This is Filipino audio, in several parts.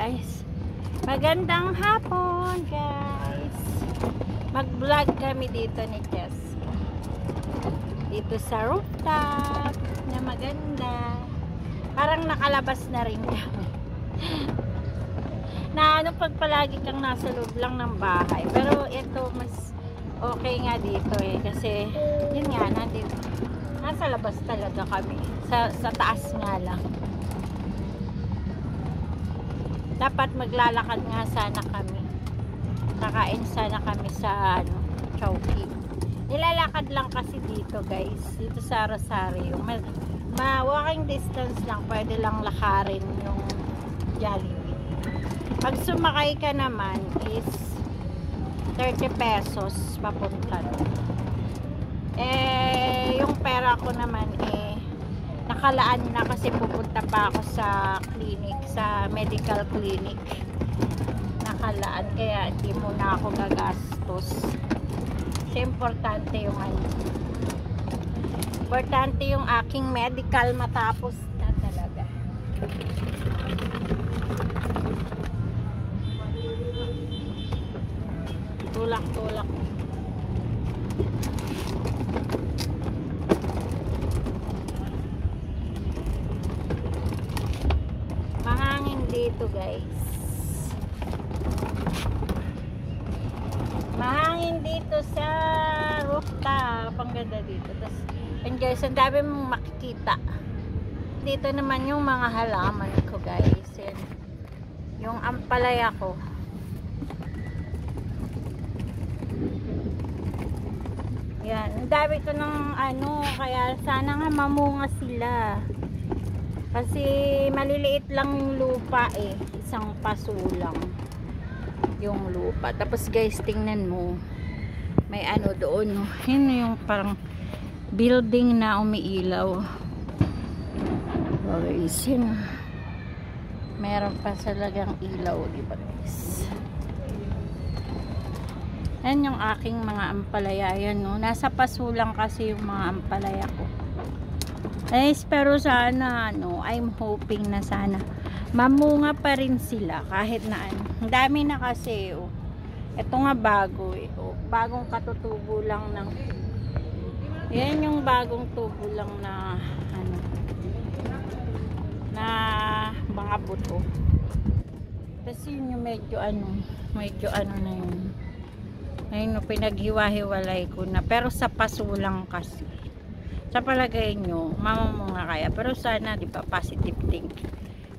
guys. Magandang hapon guys. Mag-vlog kami dito ni Jessica. Dito sa rooftop na maganda. Parang nakalabas na rin kami. Na ano pag palagi kang nasa loob lang ng bahay. Pero ito mas okay nga dito eh. Kasi yun nga, nasa labas talaga kami. Sa taas nga lang. Dapat maglalakad nga sana kami. Kakain sana kami sa Chowking. Nilalakad lang kasi dito guys. Dito sa Rosario. Walking distance lang. Pwede lang lakarin yung Jollibee. Pag sumakay ka naman is 30 pesos papunta. Yung pera ko naman nakalaan na kasi pupunta pa ako sa clinic, sa medical clinic. Nakalaan kaya hindi muna ako gagastos. Kasi importante yung aking medical matapos na talaga. Tulak-tulak. Mahangin dito guys. Mahangin dito sa rooftop. Ang ganda dito. Tapos, and guys, ang dami mong makikita. Dito naman yung mga halaman ko guys. Yan. Yung ampalaya ko. Yan. Ang dami ko ng kaya sana nga mamunga sila. Kasi maliliit lang yung lupa eh. Isang paso lang yung lupa. Tapos guys, tingnan mo. May doon. Yun yung parang building na umiilaw. Guys, yun. Meron pa talagang ilaw. Diba guys? Yan yung aking mga ampalaya. Yan, no? Nasa paso lang kasi yung mga ampalaya ko. Pero sana I'm hoping na sana mamunga pa rin sila kahit na ang dami na kasi ito nga bago bagong katutubo lang ng yan yung bagong tubo lang na na mga buto. Kasi yun yung medyo na yun. Ayun, pinaghiwa-hiwalay ko na pero sa paso lang kasi. Sa palagay nyo, mamamunga kaya. Pero sana, di ba, positive thinking.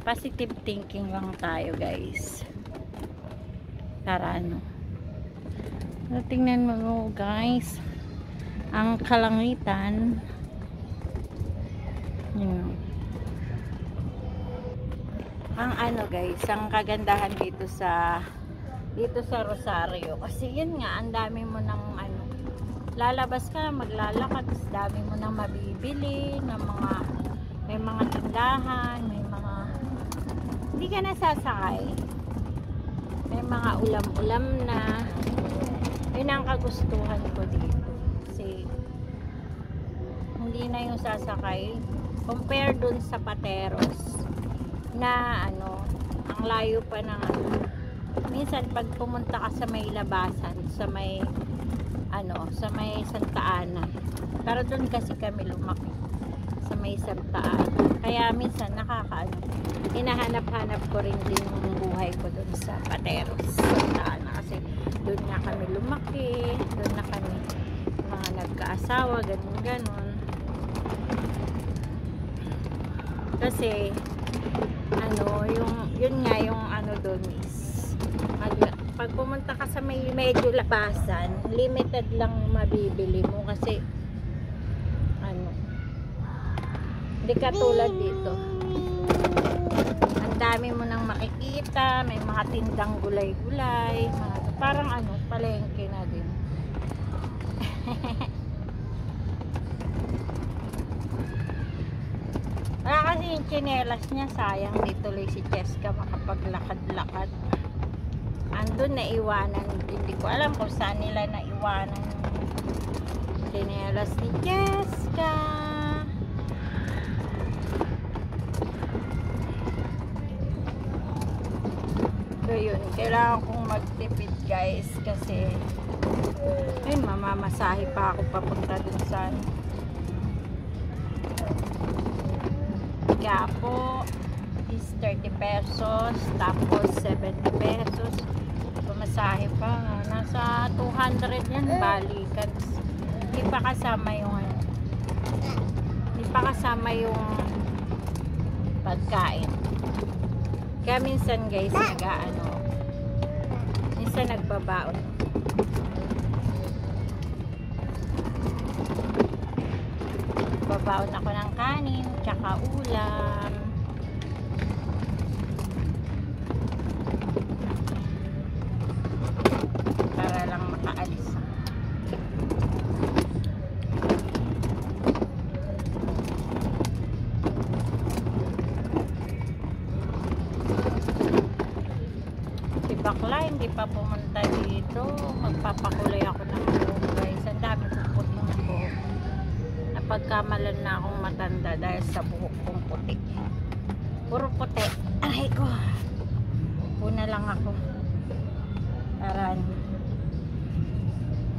Positive thinking lang tayo, guys. Para tingnan mo, guys. Ang kalangitan. Yun. Ang guys, ang kagandahan dito sa Rosario. Kasi yun nga, ang dami mo ng lalabas ka, maglalakad, dami mo nang mabibili ng may mga tindahan, hindi ka nasasakay, may mga ulam-ulam na. Yun ang kagustuhan ko dito kasi hindi na yung sasakay compare dun sa Pateros na ang layo pa ng minsan pag pumunta ka sa may labasan, sa may Santa Ana. Pero doon kasi kami lumaki sa may Santa Ana. Kaya minsan hinahanap-hanap ko rin din yung buhay ko doon sa Pateros, Santa Ana. Kasi doon na kami lumaki, doon na kami mga nagkaasawa, ganun. Kasi yun nga yung doon is pag pumunta ka sa may medyo labasan, limited lang mabibili mo kasi hindi katulad dito. Ang dami mo nang makikita, may mga tindang gulay-gulay, parang palengke na din. Wala kasi yung tsinelas niya, sayang dito lang si Jessica makapaglakad-lakad. Andun naiwanan, hindi ko alam kung saan nila naiwanan yung tsinelas ni Jessica. Ngayon, kailangan kong magtipid guys kasi ayun, mamamasahe pa ako papunta dun sa Quiapo is 30 pesos tapos 70 pesos pamasahe pa, nasa 200 yan balikan. Hindi pa kasama yung pagkain. Kaya minsan guys minsan nagbabaon. Babaon ako ng kanin tsaka ulam. Para lang makaalis. Si bakla hindi pa pumunta dito. Magpapakulay ako ng buhok guys. Ang dami kong puti ng buhok. Napagkamalan na akong matanda dahil sa buhok kong puti. Puro puti. Ay ko. Una lang ako. Para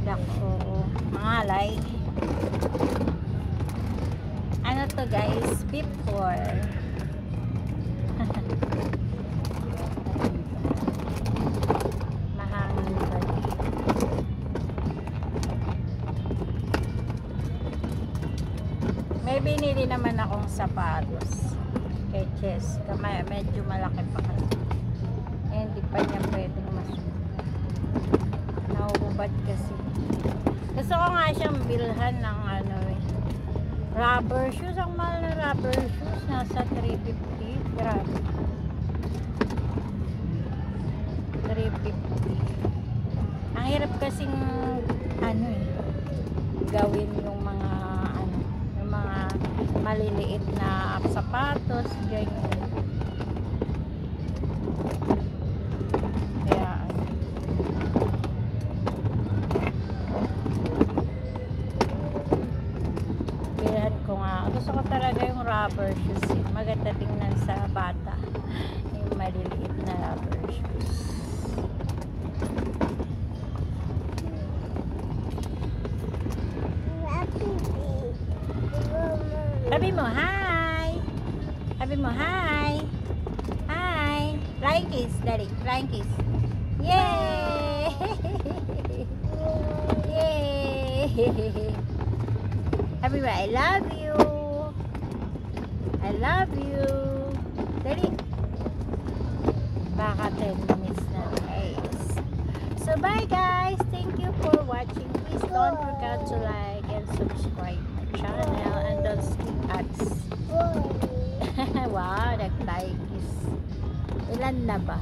ako mangalay. Ano to guys? Before. Mahangin pa dito. May binili naman akong sapatos kay Cheska. Medyo malaki pa kasi. Hindi pa niya pwedeng masuot. Nauubad kasi. Gusto ko nga siyang bilhan ng rubber shoes. Ang mahal na rubber shoes. Nasa 350. Grabe. 350. Ang hirap kasing gawin yung mga maliliit na sapatos. Ganyan. Gusto ko talaga yung rubber shoes. Maganda tingnan sa bata. Yung maliliit na rubber shoes. Sabi mo, hi! Sabi mo, hi! Hi! Flying kiss, daddy. Flying kiss. Yay! Yay! Sabi mo, I love you! I love you. Dali. Baka 10 minutes na guys. So bye guys. Thank you for watching. Please don't forget to like and subscribe my channel and don't skip ads. Wow, nag-like is. Ilan na ba?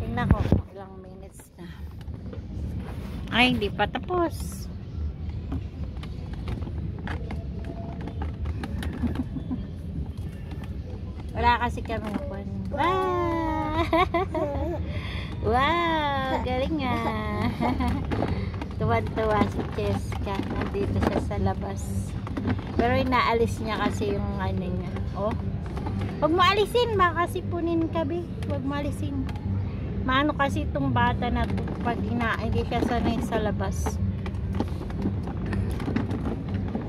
Tingnan ko ilang minutes na. Ay, hindi pa tapos. Wala kasi kami nakuha. Wow! Wow! Galing nga. Tuwan-tuwa si Cheska. Nandito siya sa labas. Pero inaalis niya kasi yung niya. Oh. Huwag mo alisin. Makasipunin ka, be. Huwag mo alisin. Maano kasi itong bata na to pag hindi siya sanay sa labas.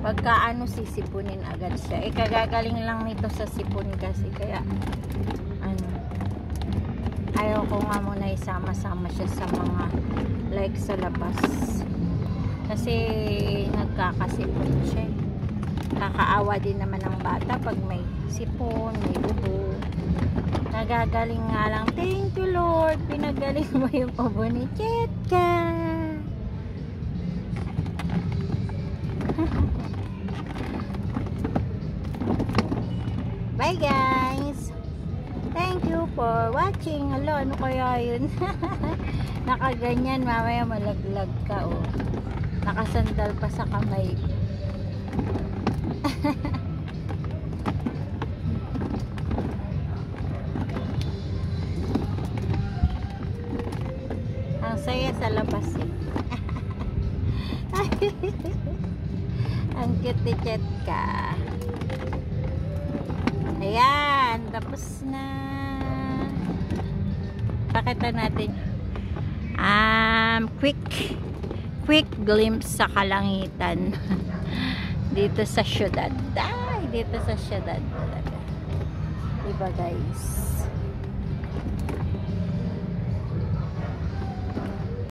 Pagka sisipunin agad siya. Kagagaling lang nito sa sipon kasi. Kaya, ayaw ko nga muna isama-sama siya sa mga like sa labas. Kasi, nagkakasipon siya. Kakaawa din naman ng bata pag may sipon, may ubo. Nagagaling nga lang. Thank you Lord. Pinagaling mo yung ubo ni Chetka. Bye guys! Thank you for watching. Hello, ano kaya yun? Nakaganyan, mamaya malaglag ka oh. Nakasandal pa sa kamay. Ang saya sa labas eh. Ang cute ni Chetka. Ayan, tapos na. Pakita natin. Quick glimpse sa kalangitan. Dito sa syudad. Dito sa syudad talaga. Diba guys?